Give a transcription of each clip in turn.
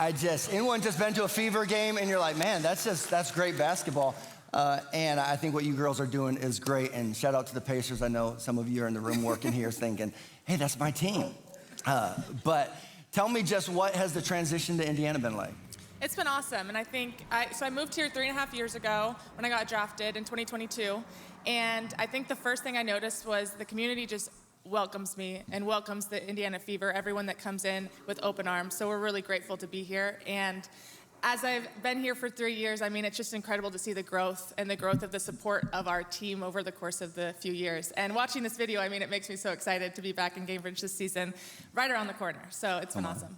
Anyone just been to a Fever game and you're like, man, that's great basketball. And I think what you girls are doing is great. And shout out to the Pacers. I know some of you are in the room working here thinking, hey, that's my team. But tell me just what has the transition to Indiana been like? It's been awesome, and I think, I moved here 3.5 years ago when I got drafted in 2022, and I think the first thing I noticed was the community just welcomes me and welcomes the Indiana Fever, everyone that comes in with open arms, so we're really grateful to be here. And as I've been here for 3 years, I mean, it's just incredible to see the growth and the growth of the support of our team over the course of the few years. And watching this video, I mean, it makes me so excited to be back in Cambridge this season, right around the corner, so it's been awesome.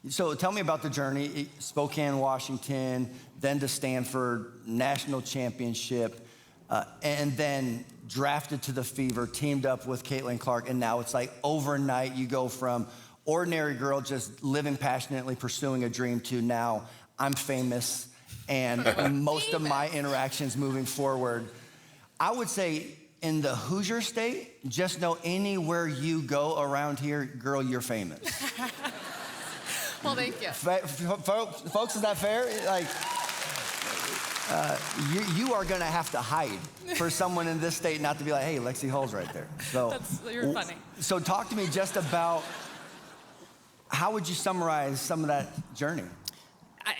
So tell me about the journey. Spokane, Washington, then to Stanford, national championship, and then drafted to the Fever, teamed up with Caitlin Clark, and now it's like overnight you go from ordinary girl just living passionately, pursuing a dream to now I'm famous, and most of my interactions moving forward. I would say in the Hoosier state, just know anywhere you go around here, girl, you're famous. Well, thank you. Folks, is that fair? Like, you are gonna have to hide for someone in this state not to be like, hey, Lexie Hull's right there. So you're funny. So talk to me just about, how would you summarize some of that journey?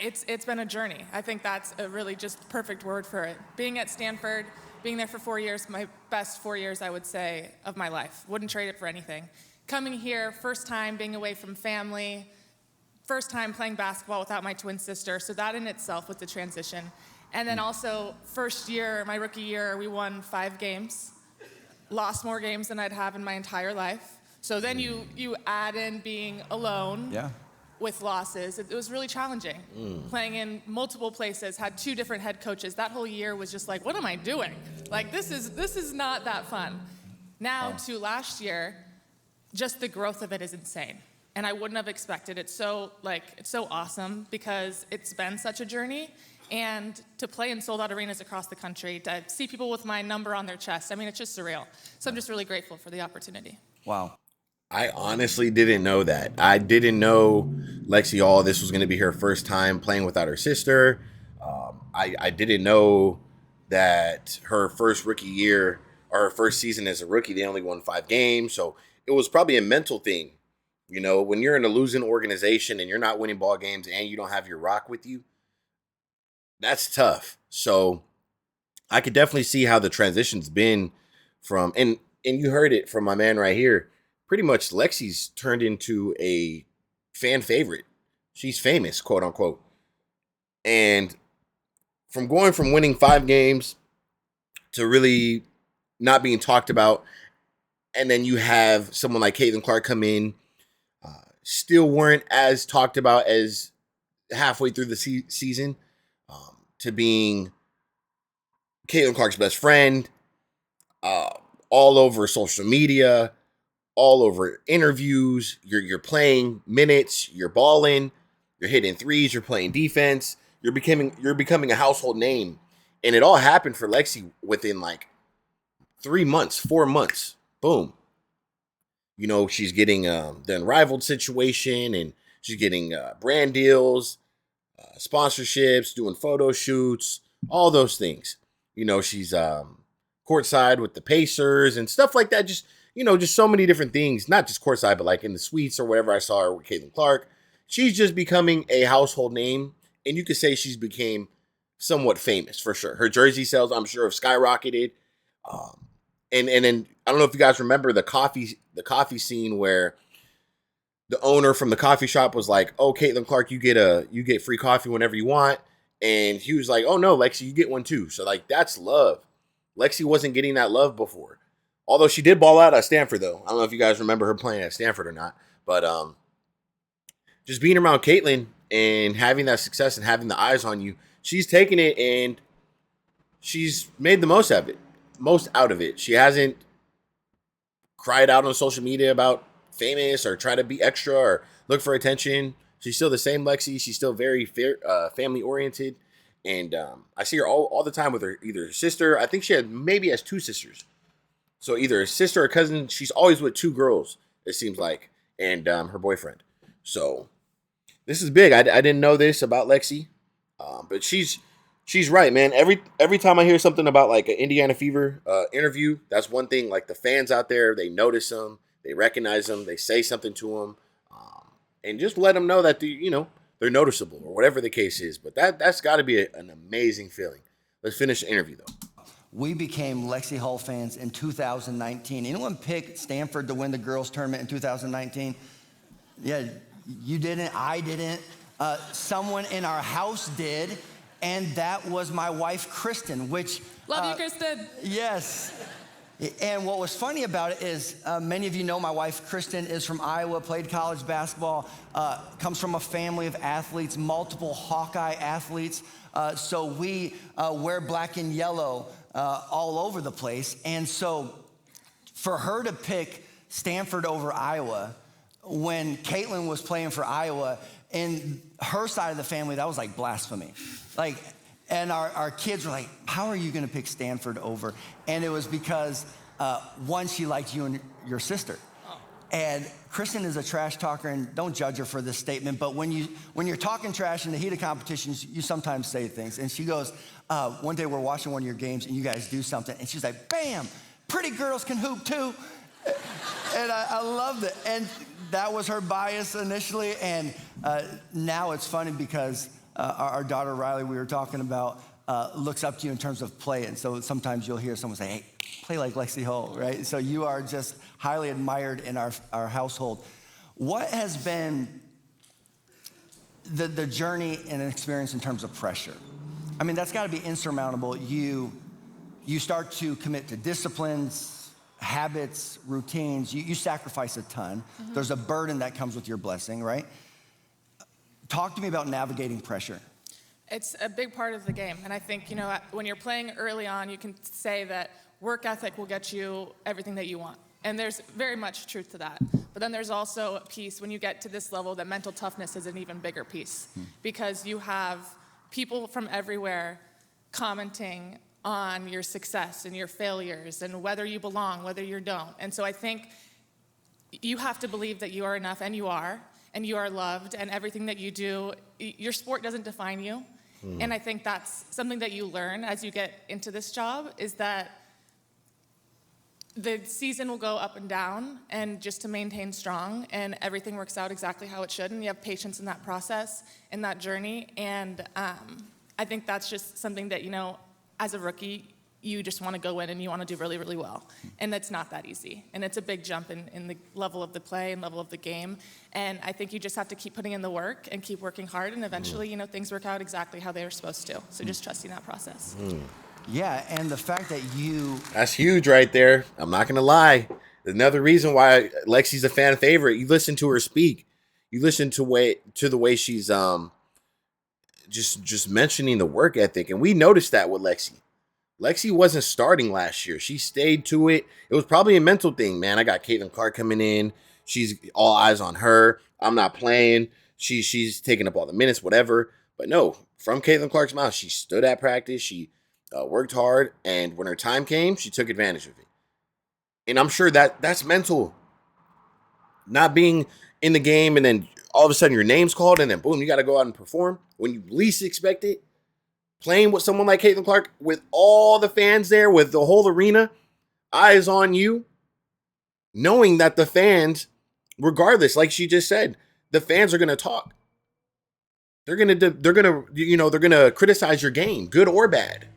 It's been a journey. I think that's a really just perfect word for it. Being at Stanford, being there for 4 years, my best 4 years, I would say, of my life. Wouldn't trade it for anything. Coming here, first time being away from family, first time playing basketball without my twin sister, so that in itself was the transition. And then also, first year, my rookie year, we won 5 games, lost more games than I'd have in my entire life. So then you add in being alone with losses. It was really challenging. Playing in multiple places, had 2 different head coaches. That whole year was just like, what am I doing? Like, this is not that fun. Now to last year, just the growth of it is insane. And I wouldn't have expected it. It's so awesome because it's been such a journey. And to play in sold-out arenas across the country, to see people with my number on their chest, I mean, it's just surreal. So I'm just really grateful for the opportunity. Wow. I honestly didn't know that. I didn't know Lexie Hall, this was going to be her first time playing without her sister. I didn't know that her first rookie year, or her first season as a rookie, they only won 5 games. So it was probably a mental thing. You know, when you're in a losing organization and you're not winning ball games and you don't have your rock with you, that's tough. So I could definitely see how the transition's been from, and you heard it from my man right here, pretty much Lexie's turned into a fan favorite. She's famous, quote unquote. And from going from winning 5 games to really not being talked about, and then you have someone like Caitlin Clark come in, still weren't as talked about as halfway through the season, to being Caitlin Clark's best friend, all over social media, all over interviews. You're playing minutes, you're balling, you're hitting threes, you're playing defense, you're becoming a household name. And it all happened for Lexie within like 3 months, 4 months. Boom. You know, she's getting the Unrivaled situation, and she's getting brand deals, sponsorships, doing photo shoots, all those things. You know, she's courtside with the Pacers and stuff like that. Just, you know, just so many different things. Not just courtside, but like in the suites or whatever. I saw her with Caitlin Clark. She's just becoming a household name, and you could say she's became somewhat famous for sure. Her jersey sales, I'm sure, have skyrocketed. And then I don't know if you guys remember the coffee scene where the owner from the coffee shop was like, "Oh, Caitlin Clark, you get free coffee whenever you want," and he was like, "Oh no, Lexie, you get one too." So like that's love. Lexie wasn't getting that love before, although she did ball out at Stanford though. I don't know if you guys remember her playing at Stanford or not, but just being around Caitlin and having that success and having the eyes on you, she's taken it and she's made the most out of it. She hasn't cried out on social media about famous or try to be extra or look for attention. She's still the same Lexie. She's still very family oriented. And I see her all the time with her, either her sister. I think she maybe has 2 sisters. So either a sister or cousin. She's always with 2 girls, it seems like, and her boyfriend. So This is big. I didn't know this about Lexie, but she's right, man. Every time I hear something about like an Indiana Fever interview, that's one thing. Like the fans out there, they notice them, they recognize them, they say something to them, and just let them know that they're noticeable or whatever the case is. But that's got to be an amazing feeling. Let's finish the interview though. We became Lexie Hull fans in 2019. Anyone pick Stanford to win the girls' tournament in 2019? Yeah, you didn't. I didn't. Someone in our house did, and that was my wife, Kristen, which... Love you, Kristen. Yes. And what was funny about it is many of you know my wife, Kristen, is from Iowa, played college basketball, comes from a family of athletes, multiple Hawkeye athletes. So we wear black and yellow all over the place. And so for her to pick Stanford over Iowa, when Caitlin was playing for Iowa, in her side of the family, that was like blasphemy. Like, and our kids were like, how are you gonna pick Stanford over? And it was because, one, she liked you and your sister. And Kristen is a trash talker, and don't judge her for this statement, but when you're talking trash in the heat of competitions, you sometimes say things. And she goes, one day we're watching one of your games, and you guys do something, and she's like, bam, pretty girls can hoop too. And I loved it. And that was her bias initially, and now it's funny because our daughter Riley, we were talking about, looks up to you in terms of play. And so sometimes you'll hear someone say, hey, play like Lexie Hull, right? So you are just highly admired in our household. What has been the journey and experience in terms of pressure? I mean, that's gotta be insurmountable. You start to commit to disciplines, habits, routines. You sacrifice a ton. Mm-hmm. There's a burden that comes with your blessing, right? Talk to me about navigating pressure. It's a big part of the game. And I think, when you're playing early on, you can say that work ethic will get you everything that you want. And there's very much truth to that. But then there's also a piece when you get to this level that mental toughness is an even bigger piece. Because you have people from everywhere commenting on your success and your failures and whether you belong, whether you don't. And so I think you have to believe that you are enough, and you are loved, and everything that you do, your sport doesn't define you. And I think that's something that you learn as you get into this job, is that the season will go up and down, and just to maintain strong, and everything works out exactly how it should, and you have patience in that process, in that journey. And I think that's just something that, as a rookie, you just want to go in and you want to do really, really well. And it's not that easy. And it's a big jump in the level of the play and level of the game. And I think you just have to keep putting in the work and keep working hard, and eventually, things work out exactly how they were supposed to. So just trusting that process. Yeah, and the fact that That's huge right there. I'm not going to lie. Another reason why Lexie's a fan favorite. You listen to her speak. You listen to the way she's just mentioning the work ethic. And we noticed that with Lexie. Lexie wasn't starting last year. She stayed to it. It was probably a mental thing, man. I got Caitlin Clark coming in. She's all eyes on her. I'm not playing. She's taking up all the minutes, whatever. But no, from Caitlin Clark's mouth, she stood at practice. She worked hard, and when her time came, she took advantage of it. And I'm sure that's mental. Not being in the game, and then all of a sudden your name's called, and then boom, you got to go out and perform when you least expect it. Playing with someone like Caitlin Clark, with all the fans there, with the whole arena, eyes on you, knowing that the fans, regardless, like she just said, the fans are gonna talk. They're gonna criticize your game, good or bad.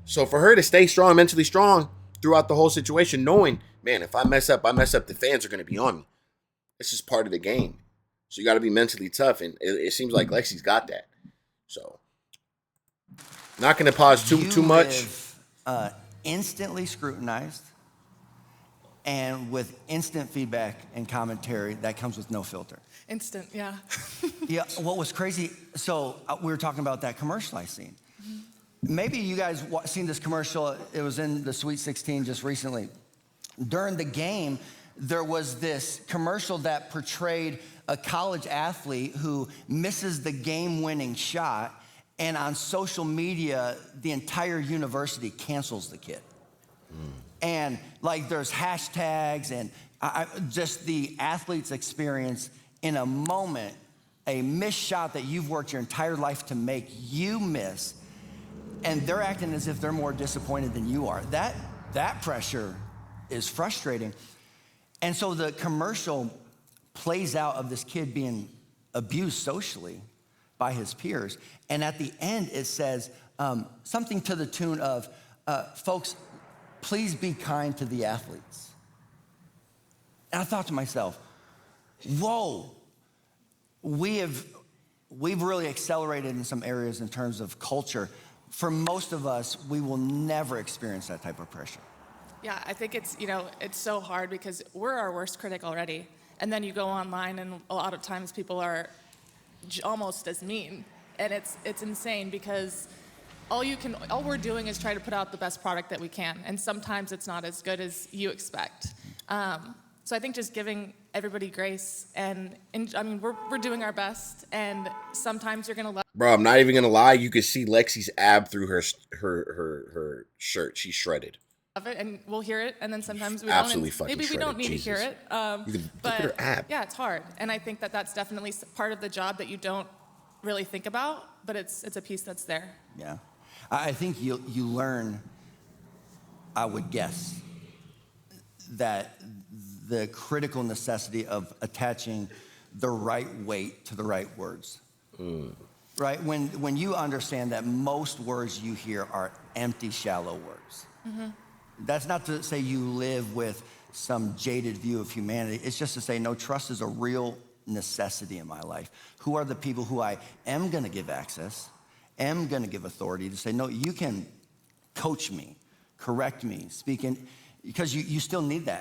So for her to stay strong, mentally strong throughout the whole situation, knowing, man, if I mess up, the fans are gonna be on me. It's just part of the game. So you got to be mentally tough, and it seems like Lexie's got that. So. Not going to pause too much. Instantly scrutinized, and with instant feedback and commentary that comes with no filter. Instant, yeah. Yeah, what was crazy, so we were talking about that commercial I seen. Maybe you guys seen this commercial. It was in the Sweet 16 just recently. During the game, there was this commercial that portrayed a college athlete who misses the game-winning shot, and on social media, the entire university cancels the kid. And there's hashtags, and just the athlete's experience in a moment a missed shot that you've worked your entire life to make, you miss, and they're acting as if they're more disappointed than you are. That pressure is frustrating. And so the commercial plays out of this kid being abused socially by his peers. And at the end, it says something to the tune of, folks, please be kind to the athletes. And I thought to myself, whoa, we've really accelerated in some areas in terms of culture. For most of us, we will never experience that type of pressure. Yeah, I think it's so hard because we're our worst critic already. And then you go online and a lot of times people are almost as mean. And it's insane because all we're doing is try to put out the best product that we can. And sometimes it's not as good as you expect. So I think just giving everybody grace and I mean, we're doing our best, and sometimes you're gonna Bro, I'm not even gonna lie. You could see Lexie's ab through her shirt. She's shredded. love it, and we'll hear it, and then sometimes we Absolutely don't. fucking Maybe we don't shredded. need Jesus. to hear it. You can but look at her ab. yeah, it's hard, and I think that's definitely part of the job that you don't really think about, but it's a piece that's there. Yeah. I think you learn, I would guess, that the critical necessity of attaching the right weight to the right words. Right? When you understand that most words you hear are empty, shallow words. Mm-hmm. That's not to say you live with some jaded view of humanity. It's just to say, no, trust is a real necessity in my life. Who are the people who I am going to give access, am going to give authority to say, no, you can coach me, correct me, speak in, because you still need that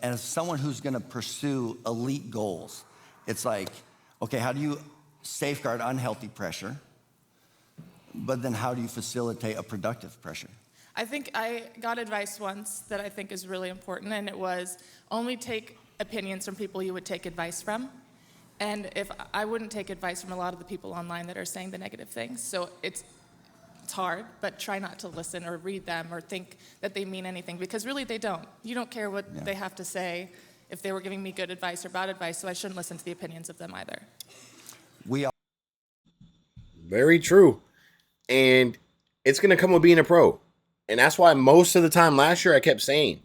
as someone who's going to pursue elite goals. It's like, okay, how do you safeguard unhealthy pressure? But then how do you facilitate a productive pressure? I think I got advice once that I think is really important, and it was only take opinions from people you would take advice from. And if I wouldn't take advice from a lot of the people online that are saying the negative things. So it's hard, but try not to listen or read them or think that they mean anything, because really they don't. You don't care what they have to say if they were giving me good advice or bad advice, so I shouldn't listen to the opinions of them either. Very true. And it's going to come with being a pro. And that's why most of the time last year I kept saying,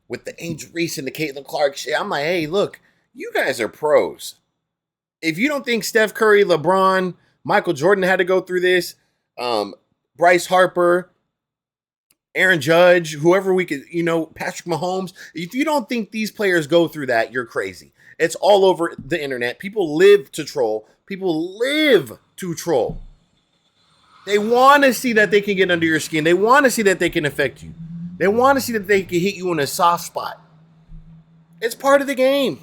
with the Angel Reese and the Caitlin Clark shit, I'm like, hey, look, you guys are pros. If you don't think Steph Curry, LeBron, Michael Jordan had to go through this, Bryce Harper, Aaron Judge, whoever we could, Patrick Mahomes, if you don't think these players go through that, you're crazy. It's all over the internet. People live to troll. People live to troll. They want to see that they can get under your skin. They want to see that they can affect you. They want to see that they can hit you in a soft spot. It's part of the game.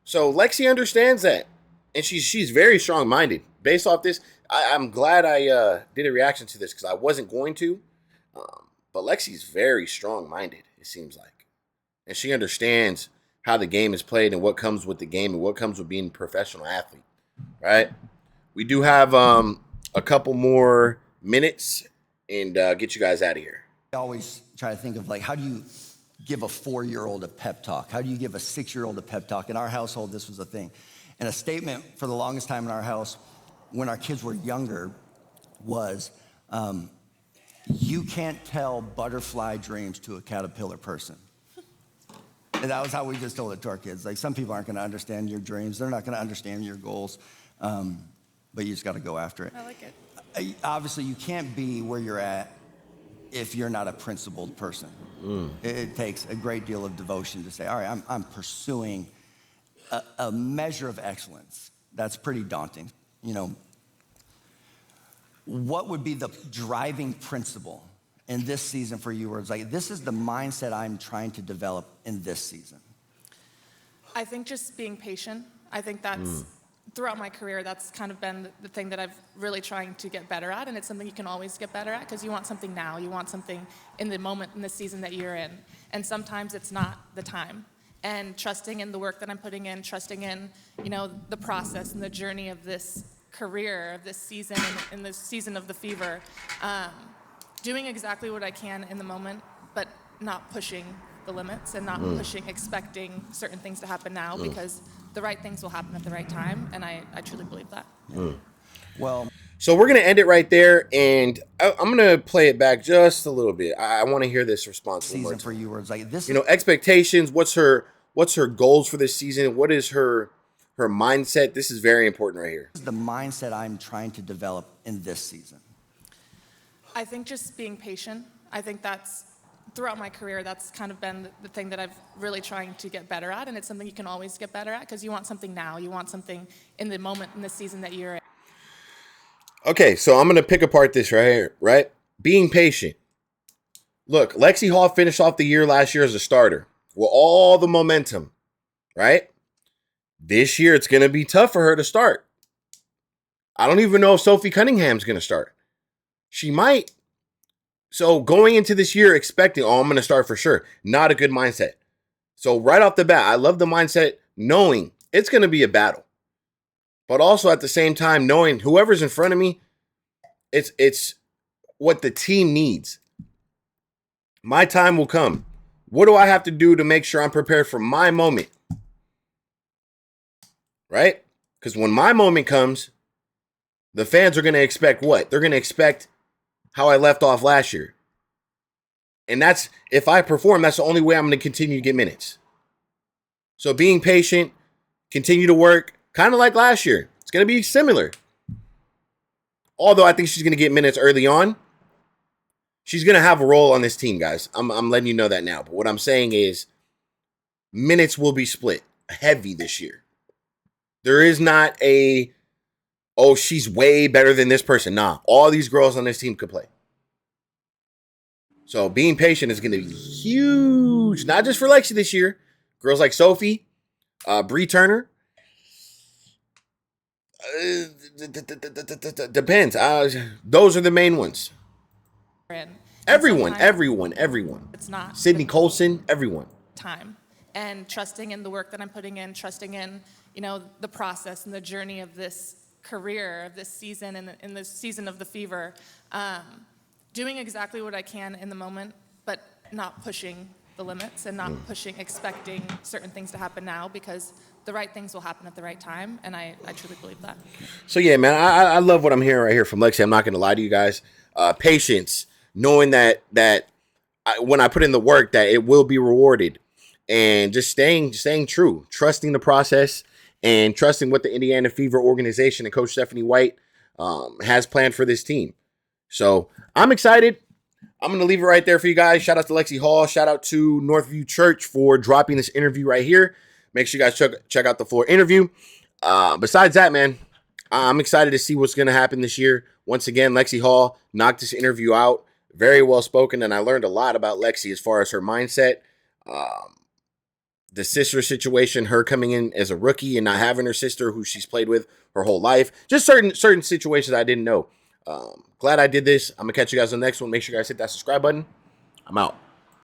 So Lexie understands that. And she's very strong-minded. Based off this, I'm glad I did a reaction to this because I wasn't going to. But Lexie's very strong-minded, it seems like. And she understands how the game is played and what comes with the game and what comes with being a professional athlete. Right? We do have a couple more minutes and get you guys out of here. I always try to think of, like, how do you give a 4-year-old a pep talk? How do you give a 6-year-old a pep talk? In our household, this was a thing. And a statement for the longest time in our house when our kids were younger was, you can't tell butterfly dreams to a caterpillar person. And that was how we just told it to our kids. Like, some people aren't going to understand your dreams. They're not going to understand your goals. But you just got to go after it. I like it. Obviously, you can't be where you're at if you're not a principled person. It takes a great deal of devotion to say, all right, I'm pursuing a measure of excellence. That's pretty daunting. What would be the driving principle in this season for you where it's like, this is the mindset I'm trying to develop in this season? I think just being patient. I think that's throughout my career, that's kind of been the thing that I've really trying to get better at, and it's something you can always get better at because you want something now. You want something in the moment, in the season that you're in, and sometimes it's not the time. And trusting in the work that I'm putting in, trusting in, the process and the journey of this career, of this season, and this season of the fever, doing exactly what I can in the moment, but not pushing the limits and not expecting certain things to happen now because the right things will happen at the right time, and I truly believe that. Well, So we're gonna end it right there, and I'm gonna play it back just a little bit. I want to hear this response one more season for time. you where it's like this. You know, expectations. What's her goals for this season? What is her mindset? This is very important right here. Is the mindset I'm trying to develop in this season. I think just being patient. I think that's throughout my career, that's kind of been the thing that I've really trying to get better at, and it's something you can always get better at because you want something now. You want something in the moment, in the season that you're in. Okay, so I'm gonna pick apart this right here, right? Being patient. Look, Lexie Hall finished off the year last year as a starter with all the momentum, right? This year, it's going to be tough for her to start. I don't even know if Sophie Cunningham's going to start. She might. So going into this year expecting, I'm going to start for sure. Not a good mindset. So right off the bat, I love the mindset knowing it's going to be a battle. But also at the same time, knowing whoever's in front of me, it's what the team needs. My time will come. What do I have to do to make sure I'm prepared for my moment? Right? Because when my moment comes, the fans are going to expect what? They're going to expect how I left off last year. And that's, if I perform, that's the only way I'm going to continue to get minutes. So being patient, continue to work, kind of like last year. It's going to be similar. Although I think she's going to get minutes early on. She's going to have a role on this team, guys. I'm letting you know that now. But what I'm saying is minutes will be split heavy this year. There is not a, oh, she's way better than this person. Nah, all these girls on this team could play. So being patient is going to be huge, not just for Lexie this year. Girls like Sophie, Bree Turner. Depends. Those are the main ones. And Everyone. sometimes it's not Sydney Colson, everyone. time, and trusting in the work that I'm putting in, trusting in, the process and the journey of this career, of this season, and in this season of the fever, doing exactly what I can in the moment, but not pushing the limits and not expecting certain things to happen now, because the right things will happen at the right time, and I truly believe that. So yeah, man, I love what I'm hearing right here from Lexie. I'm not going to lie to you guys. Patience, knowing that when I put in the work, that it will be rewarded, and just staying true, trusting the process, and trusting what the Indiana Fever organization and Coach Stephanie White has planned for this team. So I'm excited. I'm going to leave it right there for you guys. Shout out to Lexie Hall. Shout out to Northview Church for dropping this interview right here. Make sure you guys check out the full interview. Besides that, man, I'm excited to see what's going to happen this year. Once again, Lexie Hall knocked this interview out. Very well spoken, and I learned a lot about Lexie as far as her mindset. The sister situation, her coming in as a rookie and not having her sister who she's played with her whole life. Just certain situations I didn't know. Glad I did this. I'm going to catch you guys on the next one. Make sure you guys hit that subscribe button. I'm out.